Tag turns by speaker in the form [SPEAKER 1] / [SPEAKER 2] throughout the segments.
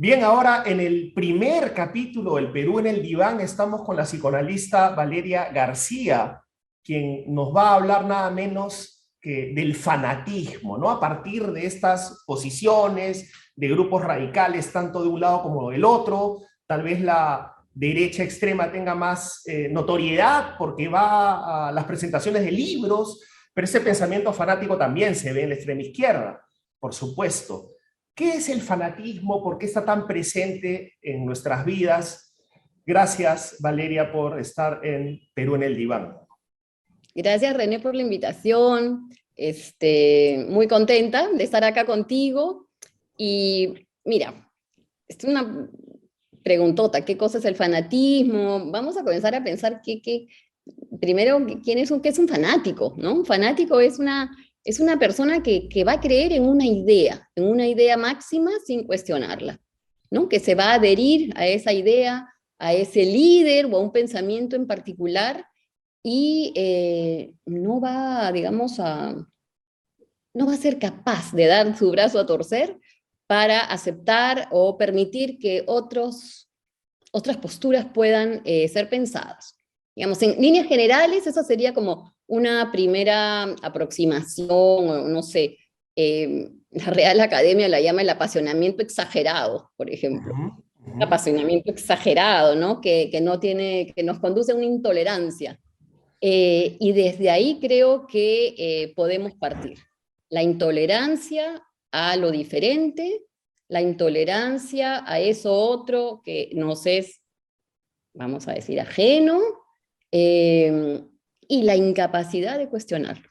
[SPEAKER 1] Bien, ahora en el primer capítulo del Perú en el Diván estamos con la psicoanalista Valeria García, quien nos va a hablar nada menos que del fanatismo, ¿no? A partir de estas posiciones de grupos radicales, tanto de un lado como del otro, tal vez la derecha extrema tenga más notoriedad porque va a las presentaciones de libros, pero ese pensamiento fanático también se ve en la extrema izquierda, por supuesto. ¿Qué es el fanatismo? ¿Por qué está tan presente en nuestras vidas? Gracias, Valeria, por estar en Perú en el Diván.
[SPEAKER 2] Gracias, René, por la invitación. Muy contenta de estar acá contigo. Y mira, es una preguntota, ¿qué cosa es el fanatismo? Vamos a comenzar a pensar primero, ¿qué es un fanático? ¿No? Un fanático es una persona que va a creer en una idea máxima sin cuestionarla, ¿no? Que se va a adherir a esa idea, a ese líder o a un pensamiento en particular y no va, digamos, no va a ser capaz de dar su brazo a torcer para aceptar o permitir que otras posturas puedan ser pensadas. Digamos, en líneas generales, esa sería como una primera aproximación, o no sé, la Real Academia la llama el apasionamiento exagerado, por ejemplo.
[SPEAKER 1] Ujú,
[SPEAKER 2] Un
[SPEAKER 1] ujú.
[SPEAKER 2] apasionamiento exagerado, ¿no? Que nos conduce a una intolerancia. Y desde ahí creo que podemos partir. La intolerancia a lo diferente, la intolerancia a eso otro que nos es, vamos a decir, ajeno, eh, y la incapacidad de cuestionarlo,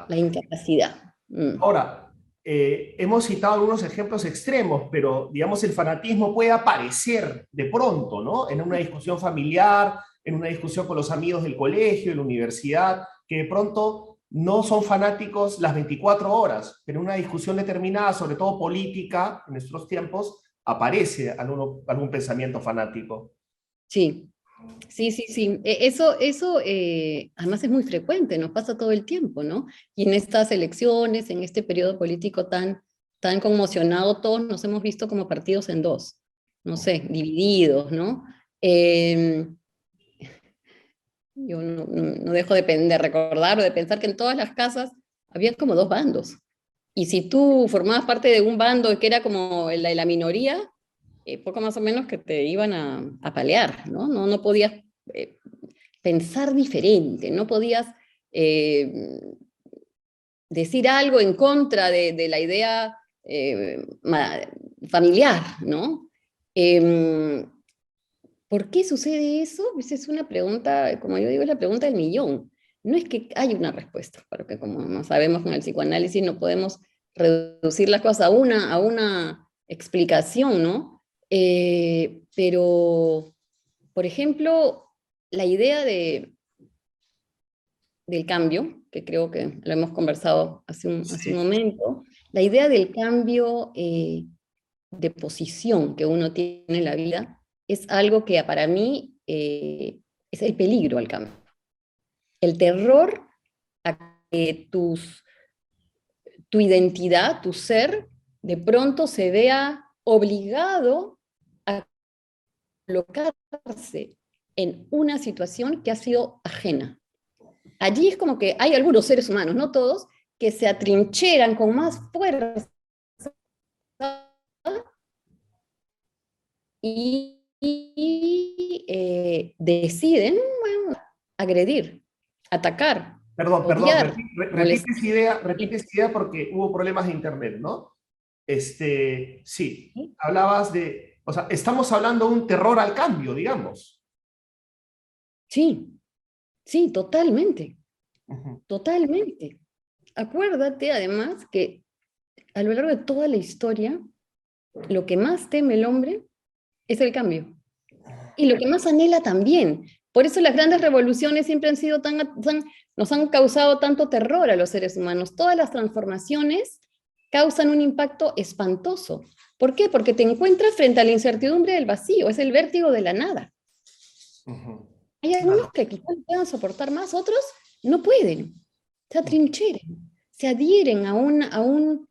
[SPEAKER 2] la incapacidad.
[SPEAKER 1] Ahora, hemos citado algunos ejemplos extremos, pero digamos el fanatismo puede aparecer de pronto, ¿no? En una discusión familiar, en una discusión con los amigos del colegio, de la universidad, que de pronto no son fanáticos las 24 horas, pero en una discusión determinada, sobre todo política, en nuestros tiempos, aparece algún pensamiento fanático.
[SPEAKER 2] Sí, sí, sí, sí. Eso además es muy frecuente, nos pasa todo el tiempo, ¿no? Y en estas elecciones, en este periodo político tan conmocionado, todos nos hemos visto como partidos en dos, no sé, divididos, ¿no? Eh, yo no dejo de recordar o de pensar que en todas las casas había como dos bandos. Y si tú formabas parte de un bando que era como el de la minoría, poco más o menos que te iban a palear, ¿no? No podías eh, pensar diferente, no podías eh, decir algo en contra de la idea familiar, ¿no? Eh, ¿Por qué sucede eso? Esa es una pregunta, como yo digo, es la pregunta del millón. No es que hay una respuesta, porque como no sabemos con el psicoanálisis no podemos reducir las cosas a una explicación, ¿no? Pero, por ejemplo, la idea del cambio, que creo que lo hemos conversado hace un
[SPEAKER 1] Sí.
[SPEAKER 2] momento, la idea del cambio de posición que uno tiene en la vida es algo que para mí es el peligro al cambio. El terror a que tu identidad, tu ser, de pronto se vea obligado a colocarse en una situación que ha sido ajena. Allí es como que hay algunos seres humanos, no todos, que se atrincheran con más fuerza y deciden, bueno, agredir, atacar,
[SPEAKER 1] Perdón,
[SPEAKER 2] odiar, molestar.
[SPEAKER 1] repite esa idea porque hubo problemas de internet, ¿no? Sí, hablabas de, o sea, estamos hablando de un terror al cambio, digamos.
[SPEAKER 2] Sí, sí, totalmente,
[SPEAKER 1] Ujú.
[SPEAKER 2] totalmente. Acuérdate además que a lo largo de toda la historia, lo que más teme el hombre es el cambio. Y lo que más anhela también. Por eso las grandes revoluciones siempre han sido nos han causado tanto terror a los seres humanos. Todas las transformaciones causan un impacto espantoso. ¿Por qué? Porque te encuentras frente a la incertidumbre del vacío, es el vértigo de la nada.
[SPEAKER 1] Ujú.
[SPEAKER 2] Hay algunos
[SPEAKER 1] Claro.
[SPEAKER 2] que quizás puedan soportar más, otros no pueden, se atrincheran, se adhieren a un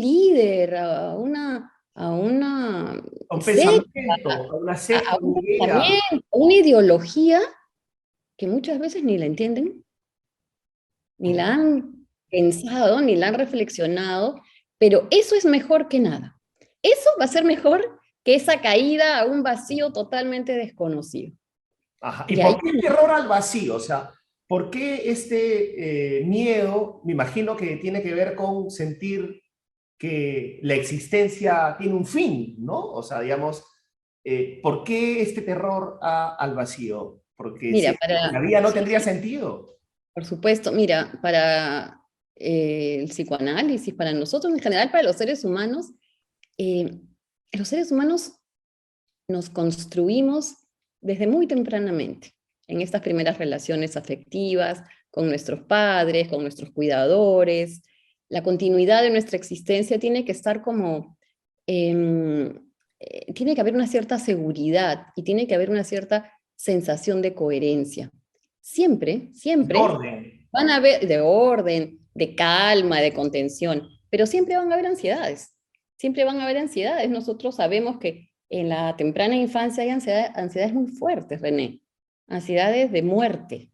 [SPEAKER 2] líder, a una
[SPEAKER 1] A un
[SPEAKER 2] secta,
[SPEAKER 1] pensamiento, a una
[SPEAKER 2] a
[SPEAKER 1] secta,
[SPEAKER 2] un
[SPEAKER 1] una idea.
[SPEAKER 2] pensamiento, a una ideología que muchas veces ni la entienden, ni la
[SPEAKER 1] Ujú.
[SPEAKER 2] han pensado, ni la han reflexionado, pero eso es mejor que nada. Eso va a ser mejor que esa caída a un vacío totalmente desconocido.
[SPEAKER 1] Ajá. ¿Y
[SPEAKER 2] Y
[SPEAKER 1] por
[SPEAKER 2] ahí,
[SPEAKER 1] qué el terror al vacío? O sea, ¿por qué este miedo? Me imagino que tiene que ver con sentir que la existencia tiene un fin, ¿no? O sea, digamos, ¿por qué este terror al vacío? Porque
[SPEAKER 2] mira,
[SPEAKER 1] la
[SPEAKER 2] para,
[SPEAKER 1] vida no
[SPEAKER 2] sí,
[SPEAKER 1] tendría sentido.
[SPEAKER 2] por supuesto, mira, para el psicoanálisis, para nosotros en general, para eh, los seres humanos nos construimos desde muy tempranamente, en estas primeras relaciones afectivas, con nuestros padres, con nuestros cuidadores. La continuidad de nuestra existencia tiene que estar como, tiene que haber una cierta seguridad y tiene que haber una cierta sensación de coherencia. Siempre,
[SPEAKER 1] De
[SPEAKER 2] siempre
[SPEAKER 1] orden.
[SPEAKER 2] van a haber de orden, de calma, de contención, pero siempre van a haber ansiedades. Siempre van a haber ansiedades. Nosotros sabemos que en la temprana infancia hay ansiedades muy fuertes, René. Ansiedades de muerte,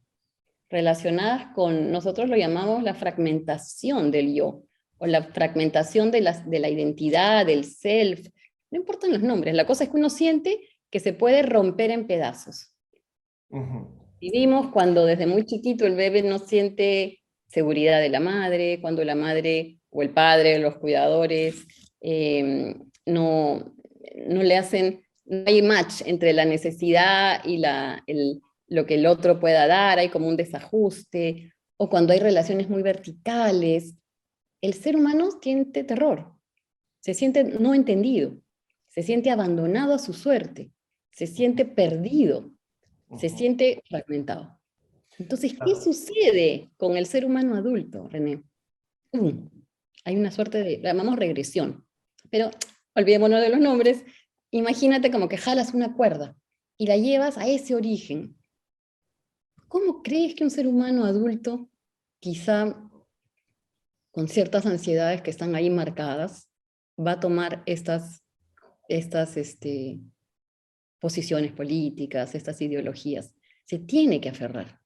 [SPEAKER 2] relacionadas con, nosotros lo llamamos la fragmentación del yo, o la fragmentación de la identidad, del self. No importan los nombres, la cosa es que uno siente que se puede romper en pedazos.
[SPEAKER 1] Ujú.
[SPEAKER 2] Vivimos cuando desde muy chiquito el bebé no siente seguridad de la madre, cuando la madre o el padre, los cuidadores, no le hacen, no hay match entre la necesidad y lo que el otro pueda dar, hay como un desajuste, o cuando hay relaciones muy verticales, el ser humano siente terror, se siente no entendido, se siente abandonado a su suerte, se siente perdido, se
[SPEAKER 1] Ujú.
[SPEAKER 2] siente fragmentado. Entonces, ¿qué
[SPEAKER 1] Claro.
[SPEAKER 2] sucede con el ser humano adulto, René? Um, Hay una suerte de, la llamamos regresión, pero olvidémonos de los nombres. Imagínate como que jalas una cuerda y la llevas a ese origen. ¿Cómo crees que un ser humano adulto, quizá con ciertas ansiedades que están ahí marcadas, va a tomar estas posiciones políticas, estas ideologías? Se tiene que aferrar.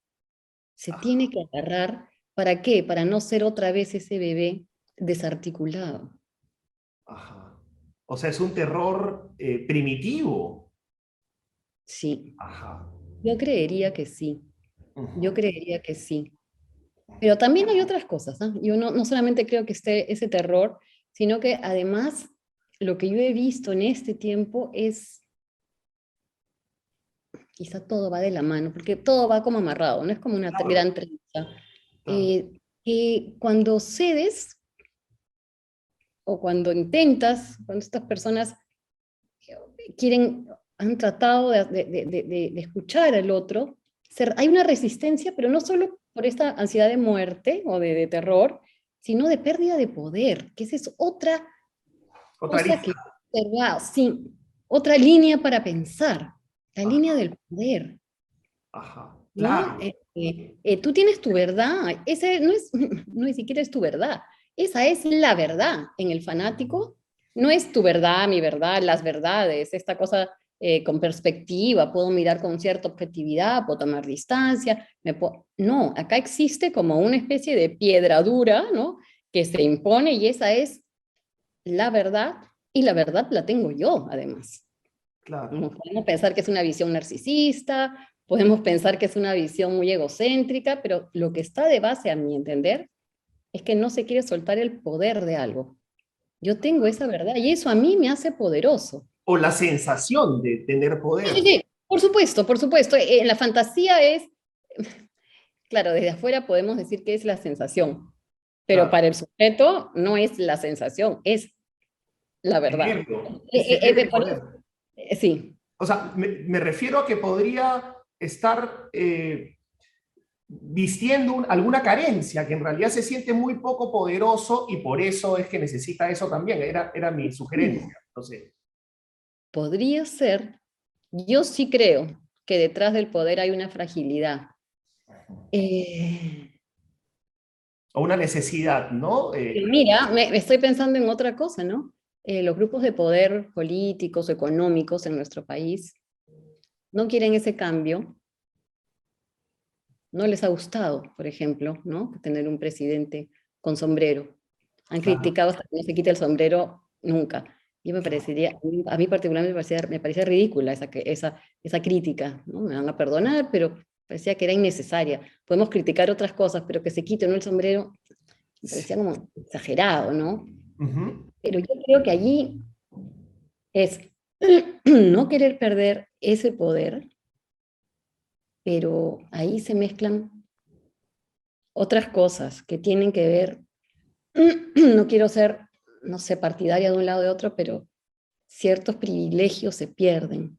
[SPEAKER 2] Se tiene que agarrar. ¿Para qué? Para no ser otra vez ese bebé desarticulado.
[SPEAKER 1] Ajá. O sea, es un terror primitivo.
[SPEAKER 2] Sí,
[SPEAKER 1] Ajá.
[SPEAKER 2] yo creería que sí. Yo
[SPEAKER 1] Ujú.
[SPEAKER 2] creería que sí. Pero también hay otras cosas, ¿no? Yo no solamente creo que esté ese terror, sino que además lo que yo he visto en este tiempo es, quizá todo va de la mano, porque todo va como amarrado, no es como una
[SPEAKER 1] Claro,
[SPEAKER 2] gran trenza.
[SPEAKER 1] claro.
[SPEAKER 2] Que cuando cedes o cuando intentas, cuando estas personas quieren, han tratado de escuchar al otro. Hay una resistencia, pero no solo por esta ansiedad de muerte o de terror, sino de pérdida de poder, que esa es otra
[SPEAKER 1] Otra
[SPEAKER 2] cosa
[SPEAKER 1] arista.
[SPEAKER 2] que, wow, sí, otra línea para pensar, la línea
[SPEAKER 1] Ajá,
[SPEAKER 2] del poder,
[SPEAKER 1] ajá.
[SPEAKER 2] ¿no?
[SPEAKER 1] Claro.
[SPEAKER 2] Tú tienes tu verdad, ese no es, no ni siquiera es tu verdad, esa es la verdad. En el fanático no es tu verdad, mi verdad, las verdades, esta cosa con perspectiva, puedo mirar con cierta objetividad, puedo tomar distancia, no, acá existe como una especie de piedra dura, ¿no? Que se impone y esa es la verdad y la verdad la tengo yo, además.
[SPEAKER 1] Claro.
[SPEAKER 2] No podemos pensar que es una visión narcisista, podemos pensar que es una visión muy egocéntrica, pero lo que está de base, a mi entender, es que no se quiere soltar el poder de algo. Yo tengo esa verdad y eso a mí me hace poderoso.
[SPEAKER 1] O la sensación de tener
[SPEAKER 2] Sí, sí,
[SPEAKER 1] poder.
[SPEAKER 2] sí, por supuesto, por supuesto. En la fantasía es, claro, desde afuera podemos decir que es la sensación, pero
[SPEAKER 1] Claro.
[SPEAKER 2] para el sujeto no es la sensación, es la verdad.
[SPEAKER 1] Tenerlo. Es tener el poder.
[SPEAKER 2] Sí,
[SPEAKER 1] O sea, me refiero a que podría estar vistiendo alguna carencia, que en realidad se siente muy poco poderoso y por eso es que necesita eso también. Era mi sugerencia. No sé.
[SPEAKER 2] podría ser. Yo sí creo que detrás del poder hay una fragilidad. Eh,
[SPEAKER 1] O una necesidad, ¿no?
[SPEAKER 2] pero mira, me estoy pensando en otra cosa, ¿no? los grupos de poder políticos o económicos en nuestro país no quieren ese cambio. No les ha gustado, por ejemplo, ¿no? Tener un presidente con sombrero. Han
[SPEAKER 1] Claro,
[SPEAKER 2] criticado hasta que no se quite el sombrero nunca. Yo me parecería, a mí particularmente me parecía ridícula esa crítica, ¿no? Me van a perdonar, pero parecía que era innecesaria. Podemos criticar otras cosas, pero que se quite, ¿no?, el sombrero, me
[SPEAKER 1] sí.
[SPEAKER 2] parecía como exagerado, ¿no?
[SPEAKER 1] Ujú.
[SPEAKER 2] Pero yo creo que allí es no querer perder ese poder, pero ahí se mezclan otras cosas que tienen que ver, no quiero ser, no sé, partidaria de un lado o de otro, pero ciertos privilegios se pierden,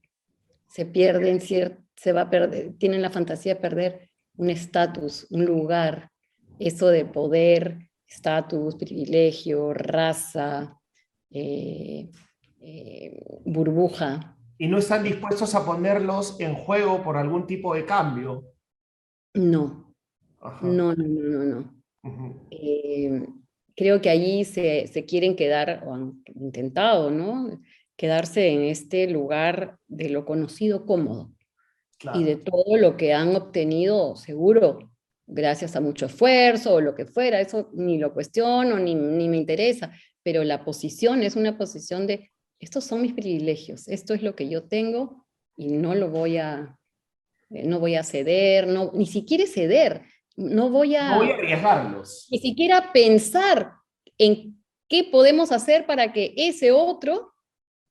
[SPEAKER 2] se va a perder, tienen la fantasía de perder un estatus, un lugar, eso de poder, estatus, privilegio, raza, eh, burbuja.
[SPEAKER 1] Y no están dispuestos a ponerlos en juego por algún tipo de cambio.
[SPEAKER 2] No,
[SPEAKER 1] Ajá.
[SPEAKER 2] no, no, no, no, no.
[SPEAKER 1] Ujú.
[SPEAKER 2] Eh, Creo que allí se quieren quedar, o han intentado, ¿no? Quedarse en este lugar de lo conocido cómodo y de
[SPEAKER 1] Claro.
[SPEAKER 2] todo lo que han obtenido, seguro, gracias a mucho esfuerzo o lo que fuera, eso ni lo cuestiono, ni me interesa, pero la posición es una posición de, estos son mis privilegios, esto es lo que yo tengo y no voy a ceder, no, ni siquiera ceder, no voy
[SPEAKER 1] No voy a
[SPEAKER 2] a
[SPEAKER 1] arriesgarlos.
[SPEAKER 2] ni siquiera pensar en qué podemos hacer para que ese otro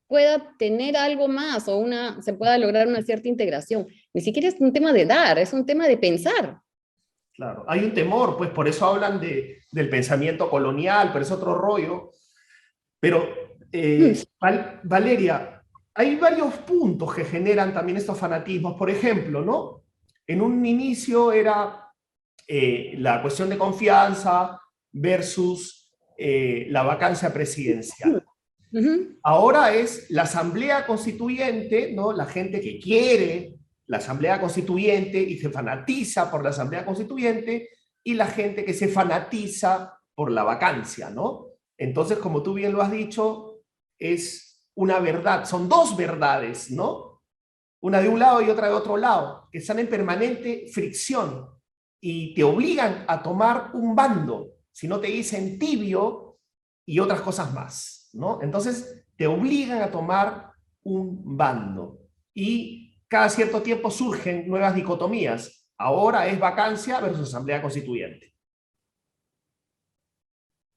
[SPEAKER 2] pueda tener algo más o se pueda lograr una cierta integración. Ni siquiera es un tema de dar, es un tema de pensar.
[SPEAKER 1] Claro. Hay un temor, pues por eso hablan del pensamiento colonial, pero es otro rollo. Pero, Valeria, hay varios puntos que generan también estos fanatismos. Por ejemplo, ¿no? En un inicio era la cuestión de confianza versus la vacancia presidencial.
[SPEAKER 2] Ujú.
[SPEAKER 1] Ahora es la Asamblea Constituyente, ¿no? La gente que quiere la Asamblea Constituyente y se fanatiza por la Asamblea Constituyente, y la gente que se fanatiza por la vacancia, ¿no? Entonces, como tú bien lo has dicho, es una verdad, son dos verdades, ¿no? Una de un lado y otra de otro lado, que están en permanente fricción y te obligan a tomar un bando, si no te dicen tibio y otras cosas más, ¿no? Entonces te obligan a tomar un bando y cada cierto tiempo surgen nuevas dicotomías. Ahora es vacancia versus asamblea constituyente.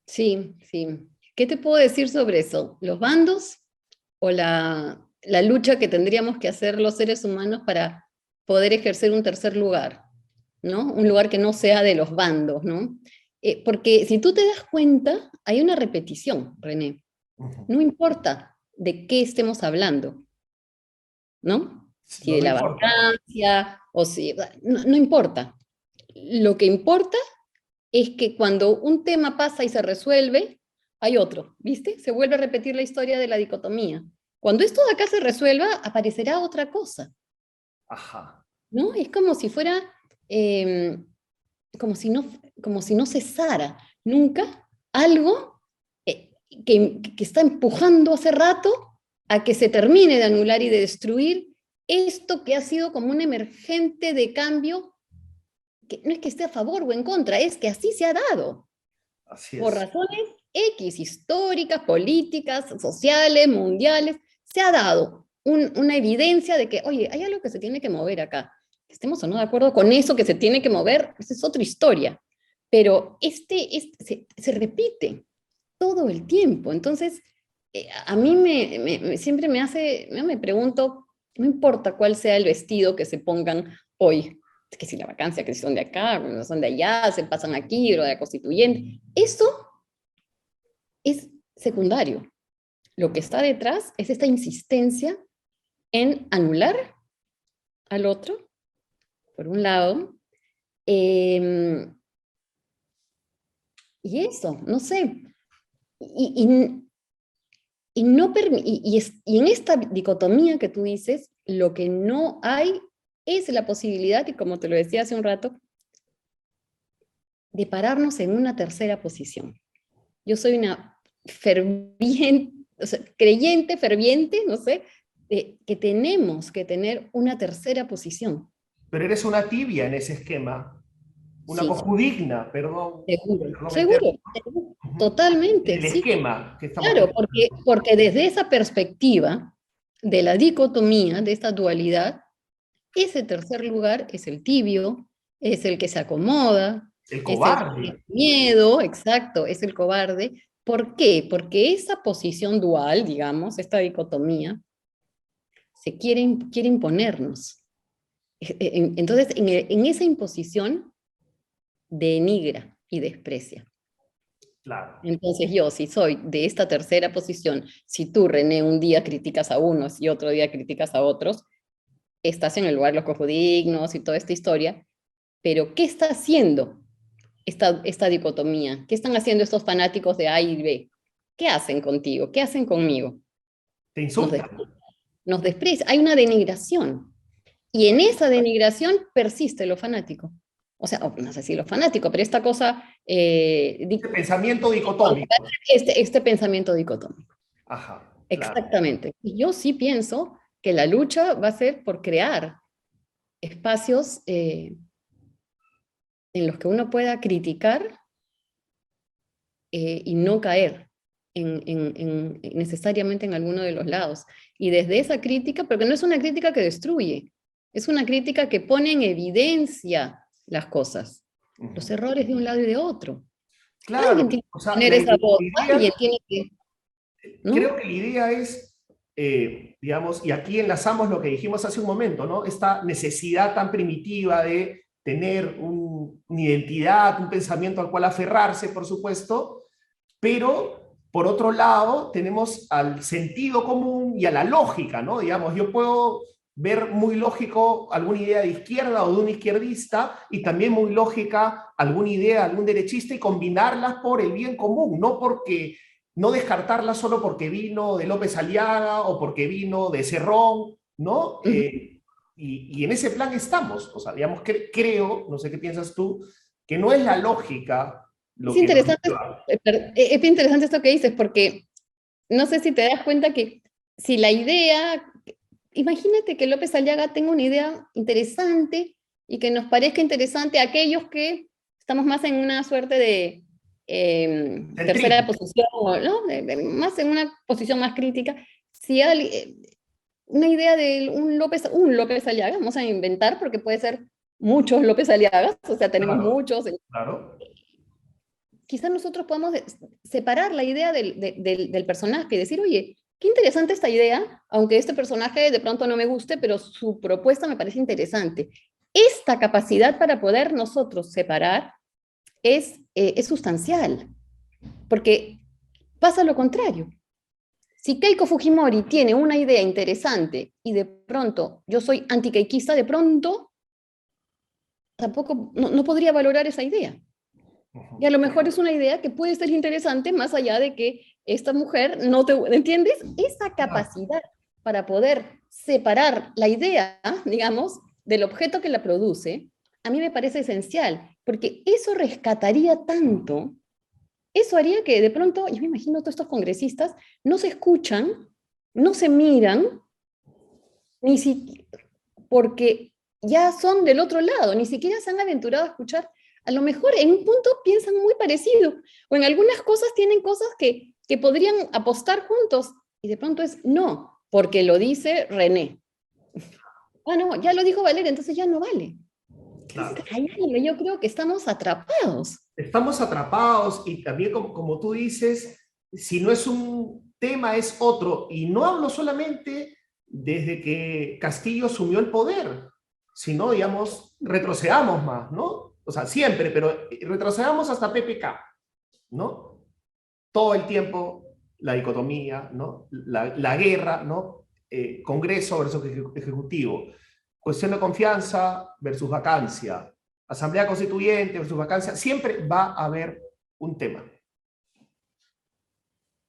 [SPEAKER 2] Sí, sí. ¿Qué te puedo decir sobre eso? ¿Los bandos o la lucha que tendríamos que hacer los seres humanos para poder ejercer un tercer lugar, ¿no? Un lugar que no sea de los bandos, ¿no? Porque si tú te das cuenta, hay una repetición, René.
[SPEAKER 1] Uh -huh.
[SPEAKER 2] No importa de qué estemos hablando, ¿no? Si
[SPEAKER 1] No,
[SPEAKER 2] de
[SPEAKER 1] no
[SPEAKER 2] la
[SPEAKER 1] importa.
[SPEAKER 2] vacancia o si... No, no importa. Lo que importa es que cuando un tema pasa y se resuelve, hay otro, ¿viste? Se vuelve a repetir la historia de la dicotomía. Cuando esto de acá se resuelva, aparecerá otra cosa,
[SPEAKER 1] Ajá.
[SPEAKER 2] ¿no? Es como si fuera, eh, como si no, como si no cesara nunca algo que está empujando hace rato a que se termine de anular y de destruir esto que ha sido como un emergente de cambio, que no es que esté a favor o en contra, es que así se ha dado,
[SPEAKER 1] Así
[SPEAKER 2] por
[SPEAKER 1] es.
[SPEAKER 2] razones X, históricas, políticas, sociales, mundiales, se ha dado una evidencia de que, oye, hay algo que se tiene que mover acá. Estemos o no de acuerdo con eso que se tiene que mover, esa es otra historia. Pero se repite todo el tiempo. Entonces, a mí siempre me pregunto, no importa cuál sea el vestido que se pongan hoy, que si la vacancia, que si son de acá, que si son de allá, se pasan aquí, o de la constituyente, eso es secundario. Lo que está detrás es esta insistencia en anular al otro, por un lado, eh, y eso, no sé, y, y, y en esta dicotomía que tú dices, lo que no hay es la posibilidad, y como te lo decía hace un rato, de pararnos en una tercera posición. Yo soy una ferviente o sea, creyente, ferviente, no sé, que tenemos que tener una tercera posición.
[SPEAKER 1] Pero eres una tibia en ese esquema, una
[SPEAKER 2] Sí,
[SPEAKER 1] cojudigna, perdón,
[SPEAKER 2] seguro,
[SPEAKER 1] perdón el
[SPEAKER 2] seguro,
[SPEAKER 1] término,
[SPEAKER 2] seguro,
[SPEAKER 1] en
[SPEAKER 2] totalmente,
[SPEAKER 1] el
[SPEAKER 2] sí.
[SPEAKER 1] esquema que estamos
[SPEAKER 2] Claro,
[SPEAKER 1] planteando.
[SPEAKER 2] porque desde esa perspectiva de la dicotomía, de esta dualidad, ese tercer lugar es el tibio, es el que se acomoda,
[SPEAKER 1] El
[SPEAKER 2] es el que tiene
[SPEAKER 1] cobarde.
[SPEAKER 2] miedo, exacto, es el cobarde. ¿Por qué? Porque esa posición dual, digamos, esta dicotomía, quiere imponernos. Entonces, en esa imposición, denigra y desprecia.
[SPEAKER 1] Claro.
[SPEAKER 2] Entonces yo, si soy de esta tercera posición, si tú, René, un día criticas a unos y otro día criticas a otros, estás en el lugar de los cojudignos y toda esta historia, pero ¿qué está haciendo esta dicotomía? ¿Qué están haciendo estos fanáticos de A y B? ¿Qué hacen contigo? ¿Qué hacen conmigo?
[SPEAKER 1] Te
[SPEAKER 2] Nos,
[SPEAKER 1] insultan.
[SPEAKER 2] nos desprecia. Hay una denigración. Y en esa denigración persiste lo fanático. O sea, no sé si lo fanático, pero esta cosa,
[SPEAKER 1] Ese pensamiento dicotómico.
[SPEAKER 2] este pensamiento dicotómico.
[SPEAKER 1] Ajá, claro.
[SPEAKER 2] Exactamente. Y yo sí pienso que la lucha va a ser por crear espacios en los que uno pueda criticar y no caer necesariamente en alguno de los lados. Y desde esa crítica, porque no es una crítica que destruye, es una crítica que pone en evidencia las cosas, los
[SPEAKER 1] Ujú.
[SPEAKER 2] errores de un lado y de otro.
[SPEAKER 1] Claro,
[SPEAKER 2] Alguien tiene
[SPEAKER 1] o
[SPEAKER 2] que
[SPEAKER 1] sea,
[SPEAKER 2] poner
[SPEAKER 1] la
[SPEAKER 2] esa voz, alguien
[SPEAKER 1] idea,
[SPEAKER 2] tiene que,
[SPEAKER 1] creo
[SPEAKER 2] ¿no?
[SPEAKER 1] que la idea es, digamos, y aquí enlazamos lo que dijimos hace un momento, ¿no? Esta necesidad tan primitiva de tener una identidad, un pensamiento al cual aferrarse, por supuesto, pero por otro lado tenemos al sentido común y a la lógica, ¿no? Digamos, yo puedo ver muy lógico alguna idea de izquierda o de un izquierdista y también muy lógica alguna idea de algún derechista y combinarlas por el bien común, no porque no descartarlas solo porque vino de López Aliaga o porque vino de Cerrón, ¿no?
[SPEAKER 2] Ujú.
[SPEAKER 1] Y en ese plan estamos, o sea, digamos, creo, no sé qué piensas tú, que no es la lógica
[SPEAKER 2] Es
[SPEAKER 1] lo que nos
[SPEAKER 2] interesante,
[SPEAKER 1] lleva.
[SPEAKER 2] es interesante esto que dices, porque no sé si te das cuenta que si la idea, imagínate que López Aliaga tenga una idea interesante y que nos parezca interesante a aquellos que estamos más en una suerte de tercera
[SPEAKER 1] Centrismo,
[SPEAKER 2] posición, ¿no? Más en una posición más crítica. Si hay una idea de un López Aliaga, vamos a inventar porque puede ser muchos López Aliagas, o sea, tenemos
[SPEAKER 1] claro,
[SPEAKER 2] muchos,
[SPEAKER 1] claro,
[SPEAKER 2] quizás nosotros podamos separar la idea del personaje y decir, oye, qué interesante esta idea, aunque este personaje de pronto no me guste, pero su propuesta me parece interesante. Esta capacidad para poder nosotros separar es sustancial, porque pasa lo contrario. Si Keiko Fujimori tiene una idea interesante y de pronto yo soy antiqueikista, de pronto tampoco no podría valorar esa idea. Y a lo mejor es una idea que puede ser interesante más allá de que esta mujer no te... ¿Entiendes? Esa
[SPEAKER 1] claro,
[SPEAKER 2] capacidad para poder separar la idea, digamos, del objeto que la produce, a mí me parece esencial, porque eso rescataría tanto, eso haría que de pronto, yo me imagino todos estos congresistas no se escuchan, no se miran, ni si, porque ya son del otro lado, ni siquiera se han aventurado a escuchar. A lo mejor en un punto piensan muy parecido, o en algunas cosas tienen cosas que podrían apostar juntos, y de pronto es no, porque lo dice René. Ah, no, ya lo dijo Valeria, entonces ya no vale. Entonces,
[SPEAKER 1] claro.
[SPEAKER 2] hay algo, yo creo que estamos atrapados.
[SPEAKER 1] Estamos atrapados y también como tú dices, si no es un tema es otro. Y no hablo solamente desde que Castillo asumió el poder, sino, digamos, retrocedamos más, ¿no? O sea, siempre, pero retrocedamos hasta PPK, ¿no? Todo el tiempo la dicotomía, ¿no? La guerra, ¿no? Congreso versus Ejecutivo. Cuestión de confianza versus vacancia. Asamblea Constituyente versus vacancia. Siempre va a haber un tema,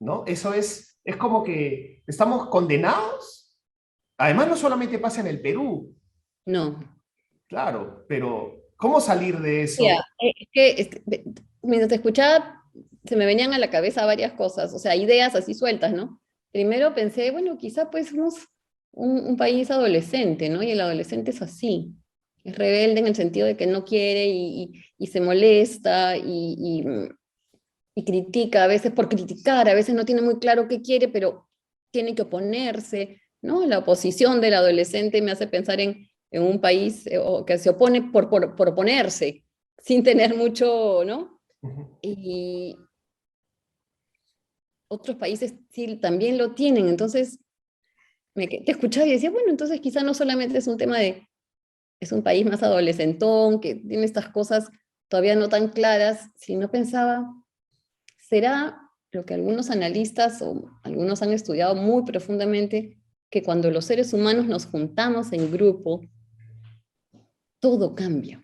[SPEAKER 1] ¿no? Eso es como que estamos condenados. Además, no solamente pasa en el Perú,
[SPEAKER 2] No.
[SPEAKER 1] claro, pero ¿cómo salir de
[SPEAKER 2] Mira,
[SPEAKER 1] eso?
[SPEAKER 2] mientras te escuchaba, se me venían a la cabeza varias cosas, o sea, ideas así sueltas, ¿no? primero pensé, bueno, quizá pues somos un país adolescente, ¿no? Y el adolescente es así, es rebelde en el sentido de que no quiere y se molesta y critica, a veces por criticar, a veces no tiene muy claro qué quiere, pero tiene que oponerse, ¿no? La oposición del adolescente me hace pensar en un país que se opone por oponerse, sin tener mucho, ¿no?
[SPEAKER 1] Ujú.
[SPEAKER 2] Y otros países sí también lo tienen, entonces te escuchaba y decía, bueno, entonces quizá no solamente es un tema de, es un país más adolescentón, que tiene estas cosas todavía no tan claras, sino pensaba, ¿será lo que algunos analistas o algunos han estudiado muy profundamente, que cuando los seres humanos nos juntamos en grupo, todo cambia?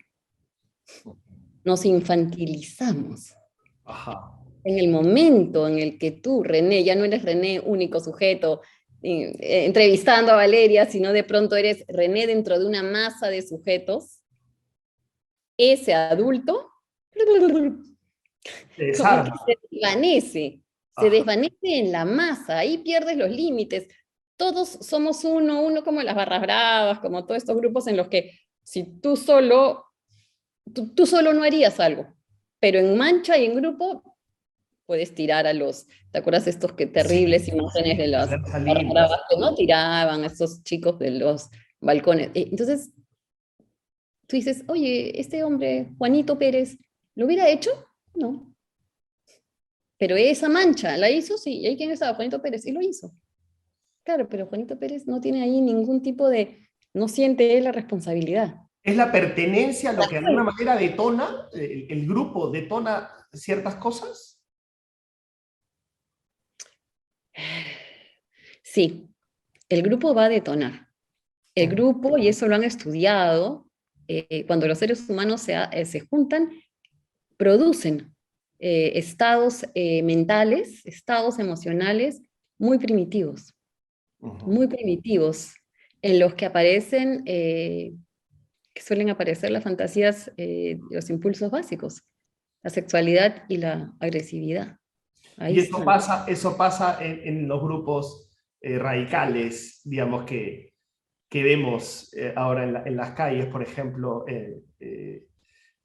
[SPEAKER 2] Nos infantilizamos.
[SPEAKER 1] Ajá.
[SPEAKER 2] En el momento en el que tú, René, ya no eres René, único sujeto, entrevistando a Valeria, sino de pronto eres René dentro de una masa de sujetos, ese adulto
[SPEAKER 1] Se
[SPEAKER 2] como que
[SPEAKER 1] desarma.
[SPEAKER 2] se
[SPEAKER 1] Ajá.
[SPEAKER 2] desvanece en la masa, ahí pierdes los límites. Todos somos uno, uno como las barras bravas, como todos estos grupos en los que si tú solo no harías algo, pero en mancha y en grupo puedes tirar a los, ¿te acuerdas estos que
[SPEAKER 1] Sí,
[SPEAKER 2] terribles imágenes de
[SPEAKER 1] sí, las
[SPEAKER 2] las
[SPEAKER 1] lanza
[SPEAKER 2] barras
[SPEAKER 1] lindas.
[SPEAKER 2] bravas que no tiraban a estos chicos de los balcones? Entonces tú dices, oye, este hombre, Juanito Pérez, ¿lo hubiera hecho? No. Pero esa mancha, ¿la hizo? Sí. ¿Y ahí quién estaba? Juanito Pérez. Y lo hizo. Claro, pero Juanito Pérez no tiene ahí ningún tipo de, no siente él la responsabilidad.
[SPEAKER 1] Es la pertenencia lo que de alguna manera detona, el grupo detona ciertas cosas.
[SPEAKER 2] Sí, el grupo va a detonar. El grupo, y eso lo han estudiado, cuando los seres humanos se juntan, producen estados mentales, estados emocionales muy primitivos, en los que aparecen, que suelen aparecer las fantasías, los impulsos básicos, la sexualidad y la agresividad. Ahí
[SPEAKER 1] Y
[SPEAKER 2] están.
[SPEAKER 1] eso pasa en los grupos radicales, digamos, que vemos ahora en las calles, por ejemplo.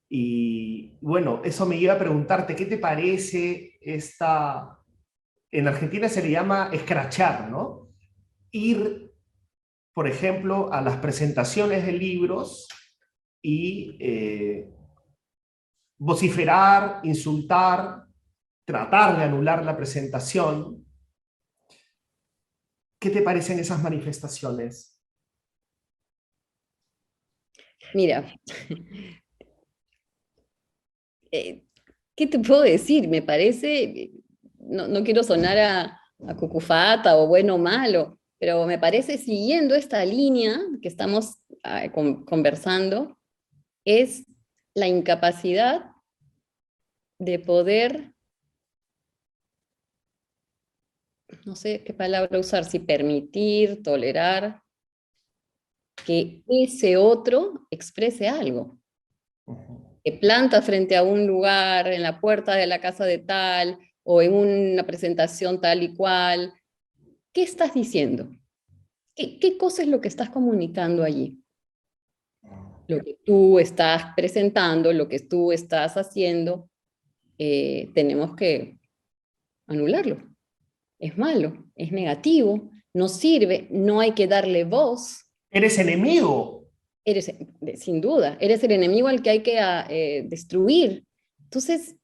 [SPEAKER 1] Y bueno, eso me iba a preguntarte, ¿qué te parece esta... En Argentina se le llama escrachar, ¿no? Ir, por ejemplo, a las presentaciones de libros y vociferar, insultar, tratar de anular la presentación. ¿Qué te parecen esas manifestaciones?
[SPEAKER 2] Mira, eh, ¿qué te puedo decir? Me parece, no quiero sonar a cucufata o bueno o malo, pero me parece siguiendo esta línea que estamos conversando, es la incapacidad de poder, no sé qué palabra usar, si permitir, tolerar que ese otro exprese algo, que planta frente a un lugar, en la puerta de la casa de tal, o en una presentación tal y cual. ¿Qué estás diciendo? ¿Qué cosa es lo que estás comunicando allí? Lo que tú estás presentando, lo que tú estás haciendo, tenemos que anularlo. Es malo, es negativo, no sirve, no hay que darle voz.
[SPEAKER 1] Eres enemigo.
[SPEAKER 2] Eres, sin duda, eres el enemigo al que hay que destruir. Entonces,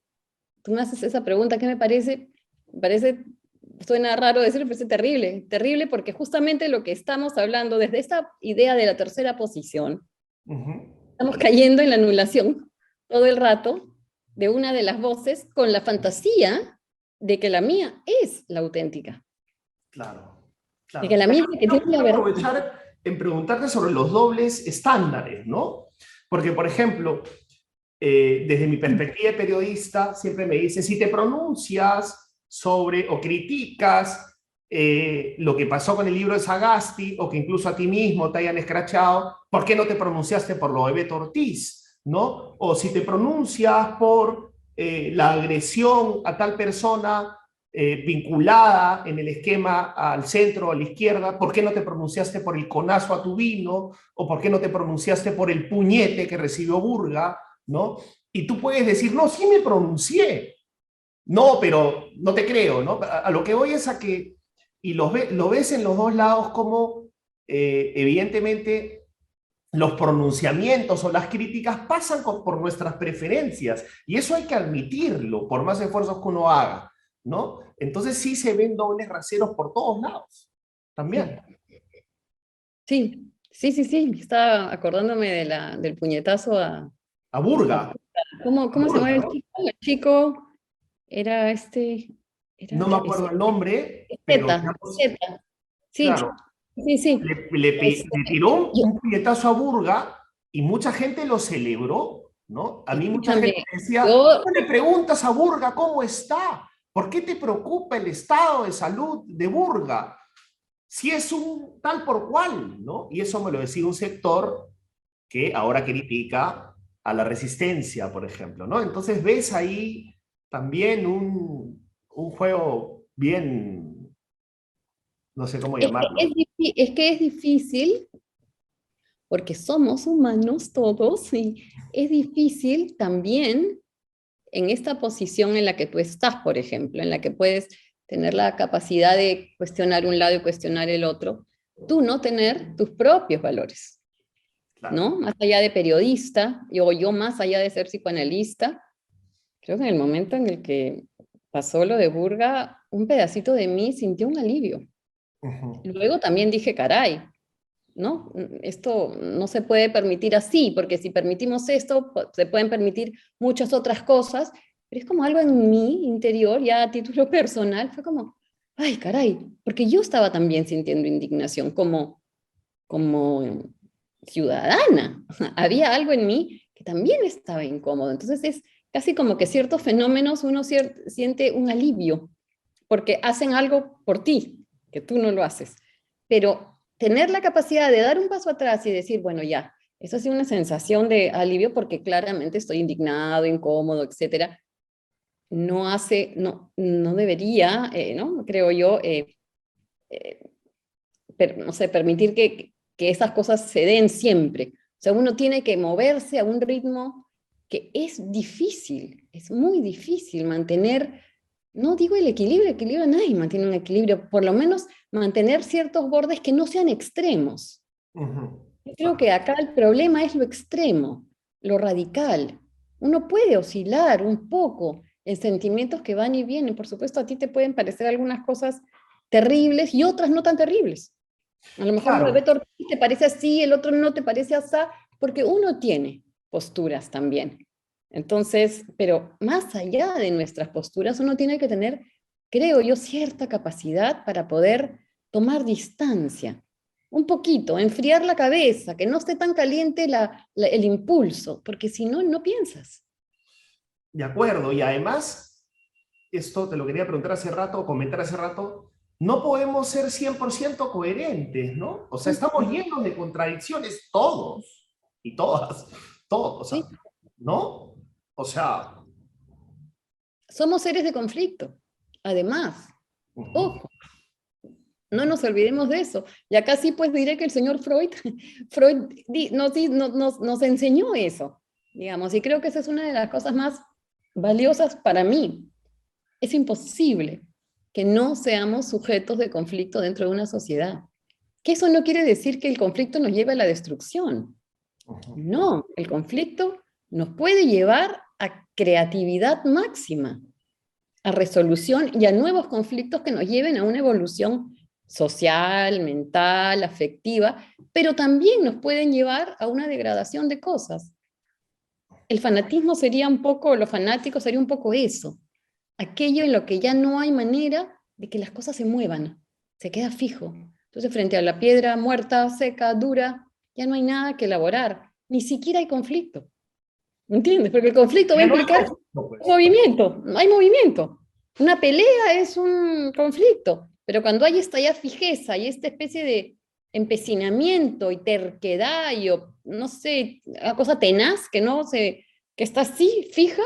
[SPEAKER 2] tú me haces esa pregunta, ¿qué me parece? Me parece, suena raro decirlo, pero es terrible, terrible porque justamente lo que estamos hablando desde esta idea de la tercera posición, estamos cayendo en la anulación todo el rato de una de las voces con la fantasía de que la mía es la auténtica,
[SPEAKER 1] Claro,
[SPEAKER 2] de
[SPEAKER 1] claro.
[SPEAKER 2] que la mía es la que
[SPEAKER 1] Yo
[SPEAKER 2] tiene la
[SPEAKER 1] quiero
[SPEAKER 2] verdad.
[SPEAKER 1] aprovechar en preguntarte sobre los dobles estándares, ¿no? Porque, por ejemplo, desde mi perspectiva de periodista, siempre me dicen, si te pronuncias sobre o criticas lo que pasó con el libro de Sagasti, o que incluso a ti mismo te hayan escrachado, ¿por qué no te pronunciaste por lo de Beto Ortiz? ¿No? O si te pronuncias por la agresión a tal persona, vinculada en el esquema al centro o a la izquierda? ¿Por qué no te pronunciaste por el conazo a tu vino? ¿O por qué no te pronunciaste por el puñete que recibió Burga? ¿No? Y tú puedes decir, no, sí me pronuncié. No, pero no te creo, ¿no? A lo que voy es a que, y lo ves en los dos lados como, evidentemente, los pronunciamientos o las críticas pasan por nuestras preferencias, y eso hay que admitirlo, por más esfuerzos que uno haga, ¿no? Entonces sí se ven dobles raseros por todos lados, también.
[SPEAKER 2] Sí, sí, sí, sí. Estaba acordándome del puñetazo
[SPEAKER 1] A Burga,
[SPEAKER 2] a- ¿cómo,
[SPEAKER 1] a
[SPEAKER 2] cómo se llama
[SPEAKER 1] Burga,
[SPEAKER 2] el
[SPEAKER 1] ¿no?
[SPEAKER 2] chico? El chico era
[SPEAKER 1] No me acuerdo el nombre, pero
[SPEAKER 2] Zeta,
[SPEAKER 1] digamos,
[SPEAKER 2] Zeta. Sí,
[SPEAKER 1] claro,
[SPEAKER 2] sí, sí.
[SPEAKER 1] le tiró
[SPEAKER 2] Yo,
[SPEAKER 1] un puñetazo a Burga y mucha gente lo celebró, ¿no? A mí mucha
[SPEAKER 2] escúchame,
[SPEAKER 1] gente me decía,
[SPEAKER 2] yo,
[SPEAKER 1] ¿cómo le preguntas a Burga cómo está? ¿Por qué te preocupa el estado de salud de Burga? Si es un tal por cual, ¿no? Y eso me lo decía un sector que ahora critica a la resistencia, por ejemplo, ¿no? Entonces ves ahí también un juego bien, no sé cómo llamarlo.
[SPEAKER 2] es que es difícil, porque somos humanos todos, y es difícil también en esta posición en la que tú estás, por ejemplo, en la que puedes tener la capacidad de cuestionar un lado y cuestionar el otro, tú no tener tus propios valores,
[SPEAKER 1] Claro.
[SPEAKER 2] ¿no? Más allá de periodista, yo más allá de ser psicoanalista, creo que en el momento en el que pasó lo de Burga, un pedacito de mí sintió un alivio.
[SPEAKER 1] Ujú.
[SPEAKER 2] Luego también dije, caray, ¿no? Esto no se puede permitir así, porque si permitimos esto, se pueden permitir muchas otras cosas, pero es como algo en mi interior, ya a título personal, fue como, ay, caray, porque yo estaba también sintiendo indignación como ciudadana. Había algo en mí que también estaba incómodo. Entonces es casi como que ciertos fenómenos uno siente un alivio, porque hacen algo por ti, que tú no lo haces. Pero tener la capacidad de dar un paso atrás y decir, bueno, ya, eso ha sido una sensación de alivio porque claramente estoy indignado, incómodo, etcétera, no debería, ¿no? Creo yo, eh, no sé, permitir que esas cosas se den siempre. O sea, uno tiene que moverse a un ritmo que es difícil, es muy difícil mantener, no digo el equilibrio nadie mantiene un equilibrio, por lo menos mantener ciertos bordes que no sean extremos.
[SPEAKER 1] Ujú.
[SPEAKER 2] Yo creo que acá el problema es lo extremo, lo radical. Uno puede oscilar un poco en sentimientos que van y vienen. Por supuesto, a ti te pueden parecer algunas cosas terribles y otras no tan terribles. A lo mejor lo de
[SPEAKER 1] Claro,
[SPEAKER 2] Beto Ortiz te parece así, el otro no te parece así, porque uno tiene posturas también. Entonces, pero más allá de nuestras posturas, uno tiene que tener, creo yo, cierta capacidad para poder tomar distancia, un poquito, enfriar la cabeza, que no esté tan caliente el impulso, porque si no, no piensas.
[SPEAKER 1] de acuerdo. Y además, esto te lo quería preguntar hace rato, o comentar hace rato, no podemos ser 100% coherentes, ¿no? O sea, estamos llenos de contradicciones todos y todas, todos, o sea,
[SPEAKER 2] ¿Sí?
[SPEAKER 1] ¿no? O sea,
[SPEAKER 2] Somos seres de conflicto, además.
[SPEAKER 1] ujú,
[SPEAKER 2] Ojo, no nos olvidemos de eso. Y acá sí, pues diré que el señor Freud, Freud nos enseñó eso, digamos, y creo que esa es una de las cosas más valiosas para mí. Es imposible que no seamos sujetos de conflicto dentro de una sociedad. Que eso no quiere decir que el conflicto nos lleve a la destrucción.
[SPEAKER 1] ujú.
[SPEAKER 2] No, el conflicto nos puede llevar a creatividad máxima, a resolución y a nuevos conflictos que nos lleven a una evolución social, mental, afectiva, pero también nos pueden llevar a una degradación de cosas. El fanatismo sería un poco, lo fanático sería un poco eso, aquello en lo que ya no hay manera de que las cosas se muevan, se queda fijo. Entonces, frente a la piedra muerta, seca, dura, ya no hay nada que elaborar, ni siquiera hay conflicto. ¿Me entiendes? Porque el conflicto va a
[SPEAKER 1] Ya no hay
[SPEAKER 2] implicar
[SPEAKER 1] conflicto, pues.
[SPEAKER 2] movimiento, no hay movimiento. Una pelea es un conflicto, pero cuando hay esta ya fijeza y esta especie de empecinamiento y terquedad y, no sé, una cosa tenaz que no se, que está así, fija,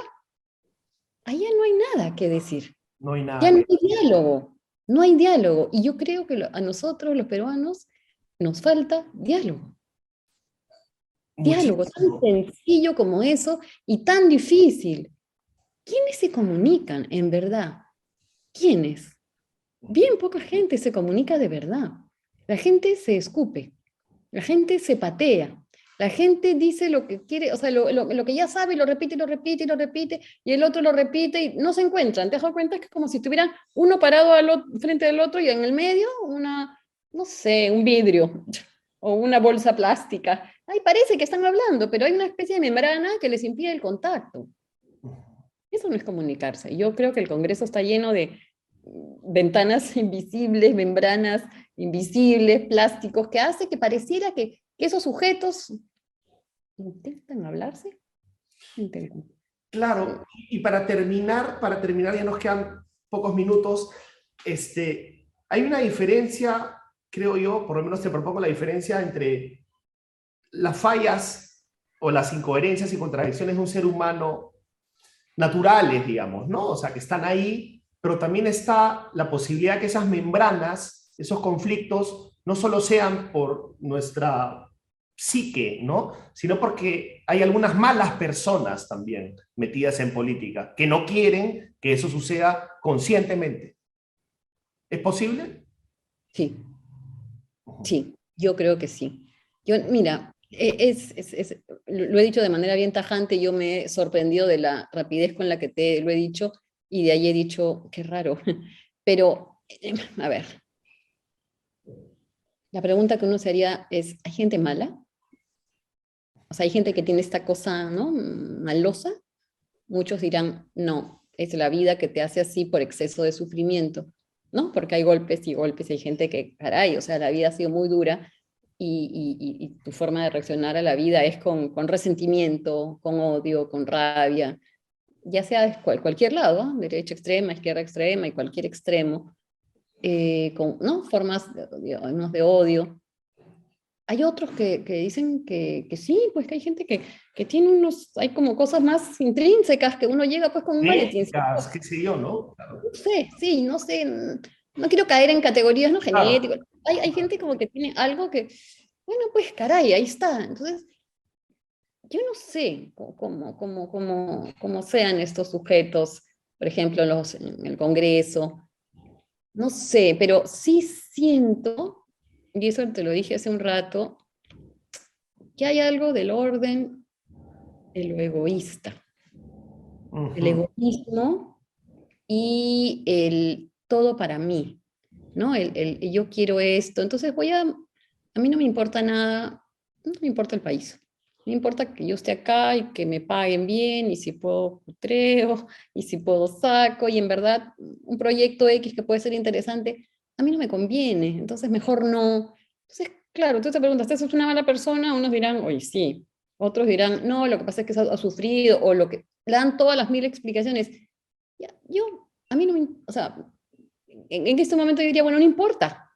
[SPEAKER 2] ahí ya no hay nada que decir.
[SPEAKER 1] No hay nada
[SPEAKER 2] Ya no
[SPEAKER 1] que...
[SPEAKER 2] hay diálogo, no hay diálogo. Y yo creo que a nosotros, los peruanos, nos falta diálogo. Diálogo tan
[SPEAKER 1] Muchísimo.
[SPEAKER 2] sencillo como eso y tan difícil. ¿Quiénes se comunican en verdad? ¿Quiénes? Bien poca gente se comunica de verdad. La gente se escupe, la gente se patea, la gente dice lo que quiere, o sea, lo que ya sabe, y lo repite, y lo repite, y lo repite, y el otro lo repite, y no se encuentran. ¿Te has dado cuenta? Que es como si estuvieran uno parado frente del otro y en el medio no sé, un vidrio o una bolsa plástica. Ay, parece que están hablando, pero hay una especie de membrana que les impide el contacto. Eso no es comunicarse. Yo creo que el Congreso está lleno de ventanas invisibles, membranas invisibles, plásticos, que hace que pareciera que esos sujetos intentan hablarse. Intentan.
[SPEAKER 1] Claro, y para terminar, ya nos quedan pocos minutos. Hay una diferencia, creo yo, por lo menos te propongo la diferencia entre las fallas o las incoherencias y contradicciones de un ser humano naturales, digamos, ¿no? O sea, que están ahí, pero también está la posibilidad que esas membranas, esos conflictos, no solo sean por nuestra psique, ¿no? Sino porque hay algunas malas personas también metidas en política que no quieren que eso suceda conscientemente. ¿Es posible?
[SPEAKER 2] Sí, sí, yo creo que sí. Yo, mira, lo he dicho de manera bien tajante, yo me he sorprendido de la rapidez con la que te lo he dicho y de ahí he dicho, qué raro. Pero, a ver, la pregunta que uno se haría es, ¿hay gente mala? O sea, hay gente que tiene esta cosa, ¿no? Malosa. Muchos dirán, no, es la vida que te hace así por exceso de sufrimiento, ¿no? Porque hay golpes y golpes, y hay gente que, caray, o sea, la vida ha sido muy dura y tu forma de reaccionar a la vida es con resentimiento, con odio, con rabia, ya sea de cualquier lado, ¿no? Derecha extrema, izquierda extrema y cualquier extremo, con ¿no? formas de odio. Hay otros que dicen que sí, pues que hay gente que tiene hay como cosas más intrínsecas, que uno llega pues con un maletincito.
[SPEAKER 1] Éticas, qué sé yo, ¿no? Claro.
[SPEAKER 2] No sé, sí, no sé, no quiero caer en categorías no
[SPEAKER 1] Claro.
[SPEAKER 2] genéticas. Hay gente como que tiene algo que, bueno, pues caray, ahí está. Entonces, yo no sé cómo sean estos sujetos, por ejemplo, en el Congreso, no sé, pero sí siento, y eso te lo dije hace un rato, que hay algo del orden de lo egoísta, el
[SPEAKER 1] Ujú.
[SPEAKER 2] egoísmo y el todo para mí, ¿no? El yo quiero esto, entonces a mí no me importa nada, no me importa el país. Me importa que yo esté acá y que me paguen bien, y si puedo putreo, y si puedo saco, y en verdad un proyecto X que puede ser interesante, a mí no me conviene, entonces mejor no. Entonces, claro, tú te preguntas, ¿esta es una mala persona? Unos dirán, oye, sí. Otros dirán, no, lo que pasa es que ha sufrido, o lo que le dan todas las mil explicaciones. Ya, a mí no me, o sea, en este momento yo diría, bueno, no importa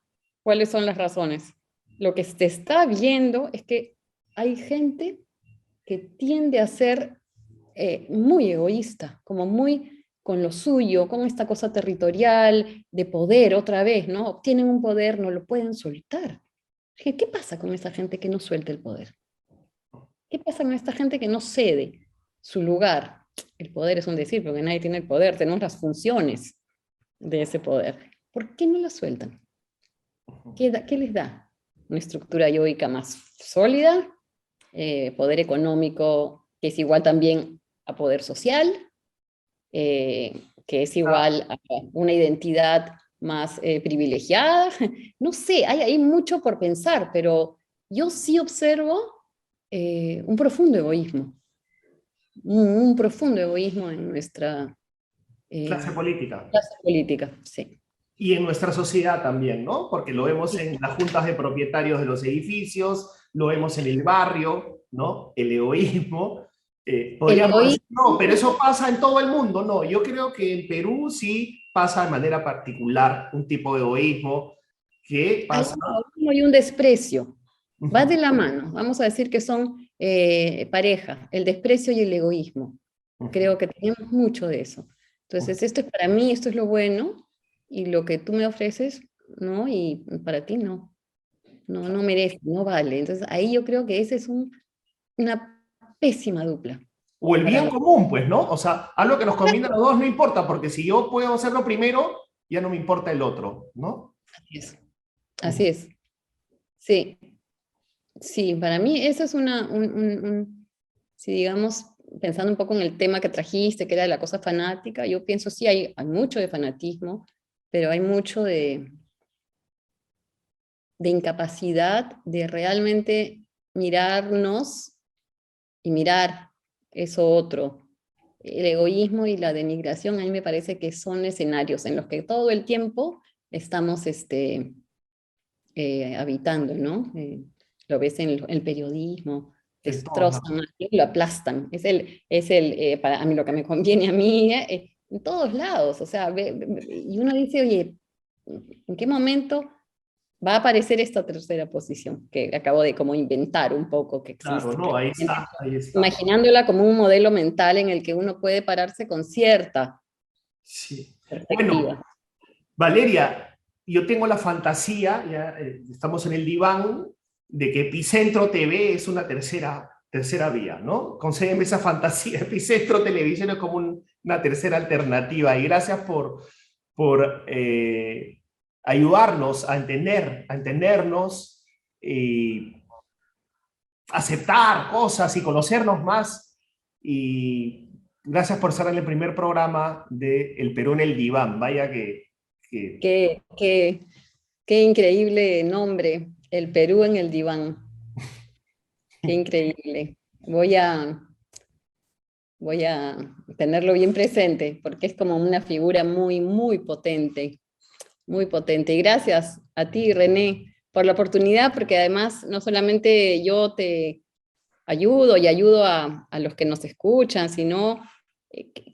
[SPEAKER 2] cuáles son las razones. Lo que se está viendo es que hay gente que tiende a ser muy egoísta, como muy con lo suyo, con esta cosa territorial, de poder otra vez, ¿no? Obtienen un poder, no lo pueden soltar. ¿Qué pasa con esa gente que no suelta el poder? ¿Qué pasa con esta gente que no cede su lugar? El poder es un decir, porque nadie tiene el poder, tenemos las funciones de ese poder. ¿Por qué no la sueltan? ¿Qué les da? Una estructura yoica más sólida, poder económico que es igual también a poder social, que es
[SPEAKER 1] Ah,
[SPEAKER 2] igual a una identidad más privilegiada. No sé, hay mucho por pensar, pero yo sí observo un profundo egoísmo, un profundo egoísmo en nuestra
[SPEAKER 1] clase
[SPEAKER 2] eh,
[SPEAKER 1] política.
[SPEAKER 2] clase política, sí.
[SPEAKER 1] Y en nuestra sociedad también, ¿no? Porque lo vemos en las juntas de propietarios de los edificios, lo vemos en el barrio, ¿no? El egoísmo.
[SPEAKER 2] El
[SPEAKER 1] Podríamos decir, no, pero
[SPEAKER 2] egoísmo,
[SPEAKER 1] eso pasa en todo el mundo. No, yo creo que en Perú sí pasa de manera particular un tipo de egoísmo que
[SPEAKER 2] hay
[SPEAKER 1] pasa.
[SPEAKER 2] un egoísmo y un desprecio. Va
[SPEAKER 1] Ujú,
[SPEAKER 2] de la mano. Vamos a decir que son pareja, el desprecio y el egoísmo.
[SPEAKER 1] ujú.
[SPEAKER 2] Creo que tenemos mucho de eso. Entonces, esto es para mí, esto es lo bueno, y lo que tú me ofreces, no, y para ti no. No merece, no vale. Entonces, ahí yo creo que ese es una pésima dupla.
[SPEAKER 1] O el
[SPEAKER 2] Para
[SPEAKER 1] bien común, pues, ¿no? O sea, algo que nos combina a los dos no importa, porque si yo puedo hacerlo primero, ya no me importa el otro, ¿no?
[SPEAKER 2] Así es. Así es. Sí, sí, para mí eso es si digamos, pensando un poco en el tema que trajiste, que era de la cosa fanática, yo pienso sí, hay mucho de fanatismo, pero hay mucho de incapacidad de realmente mirarnos y mirar eso otro. El egoísmo y la denigración a mí me parece que son escenarios en los que todo el tiempo estamos habitando, ¿no? Lo ves en el periodismo,
[SPEAKER 1] En todos lados.
[SPEAKER 2] destrozan, lo aplastan. Para a mí lo que me conviene a mí, en todos lados. O sea, y uno dice, oye, ¿en qué momento va a aparecer esta tercera posición? Que acabo de como inventar un poco que
[SPEAKER 1] Claro,
[SPEAKER 2] existe.
[SPEAKER 1] no, ahí está, ahí está.
[SPEAKER 2] Imaginándola como un modelo mental en el que uno puede pararse con cierta
[SPEAKER 1] Sí. Bueno,
[SPEAKER 2] perspectiva.
[SPEAKER 1] Valeria, yo tengo la fantasía, ya estamos en el diván, de que Epicentro TV es una tercera vía, ¿no? Concédeme esa fantasía. Epicentro Televisión es como una tercera alternativa. Y gracias por ayudarnos a entendernos y aceptar cosas y conocernos más. Y gracias por estar en el primer programa de El Perú en el Diván. Vaya que
[SPEAKER 2] Qué increíble nombre, el Perú en el diván. Qué increíble. Voy a tenerlo bien presente porque es como una figura muy, muy potente, muy potente. Y gracias a ti, René, por la oportunidad, porque además no solamente yo te ayudo y ayudo a los que nos escuchan, sino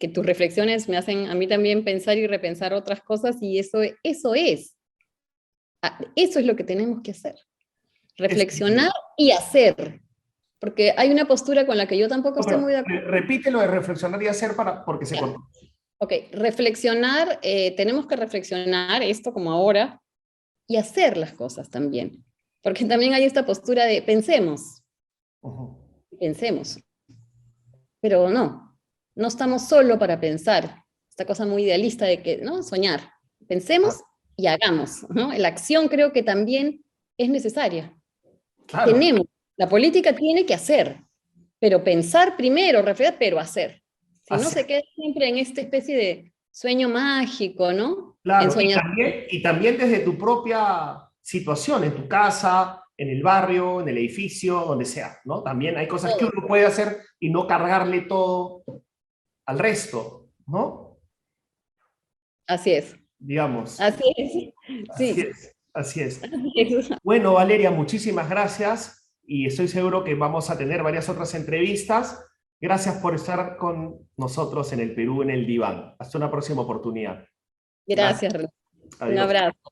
[SPEAKER 2] que tus reflexiones me hacen a mí también pensar y repensar otras cosas y eso es lo que tenemos que hacer.
[SPEAKER 1] es
[SPEAKER 2] Reflexionar y hacer. Porque hay una postura con la que yo tampoco
[SPEAKER 1] no,
[SPEAKER 2] estoy
[SPEAKER 1] pero
[SPEAKER 2] muy de acuerdo.
[SPEAKER 1] repite lo de reflexionar y hacer porque se cortó.
[SPEAKER 2] Ok, reflexionar, tenemos que reflexionar esto como ahora y hacer las cosas también. Porque también hay esta postura de pensemos, pero no estamos solo para pensar. Esta cosa muy idealista de que, ¿no? Soñar.
[SPEAKER 1] Ah,
[SPEAKER 2] Pensemos y hagamos, ¿no? La acción creo que también es necesaria.
[SPEAKER 1] claro,
[SPEAKER 2] Tenemos, la política tiene que hacer, pero pensar primero, reflexionar, pero hacer. Si no
[SPEAKER 1] hacer.
[SPEAKER 2] se queda siempre en esta especie de sueño mágico, ¿no? En
[SPEAKER 1] Claro,
[SPEAKER 2] soñar.
[SPEAKER 1] y también desde tu propia situación, en tu casa, en el barrio, en el edificio, donde sea, ¿no? También hay cosas que
[SPEAKER 2] Todo.
[SPEAKER 1] uno puede hacer y no cargarle todo al resto, ¿no?
[SPEAKER 2] Así es.
[SPEAKER 1] Digamos,
[SPEAKER 2] Así es.
[SPEAKER 1] así
[SPEAKER 2] Sí.
[SPEAKER 1] es, así es.
[SPEAKER 2] Así es.
[SPEAKER 1] Bueno, Valeria, muchísimas gracias y estoy seguro que vamos a tener varias otras entrevistas. Gracias por estar con nosotros en el Perú en el Diván. Hasta una próxima oportunidad. Gracias.
[SPEAKER 2] Gracias, René. Un
[SPEAKER 1] Adiós.
[SPEAKER 2] abrazo.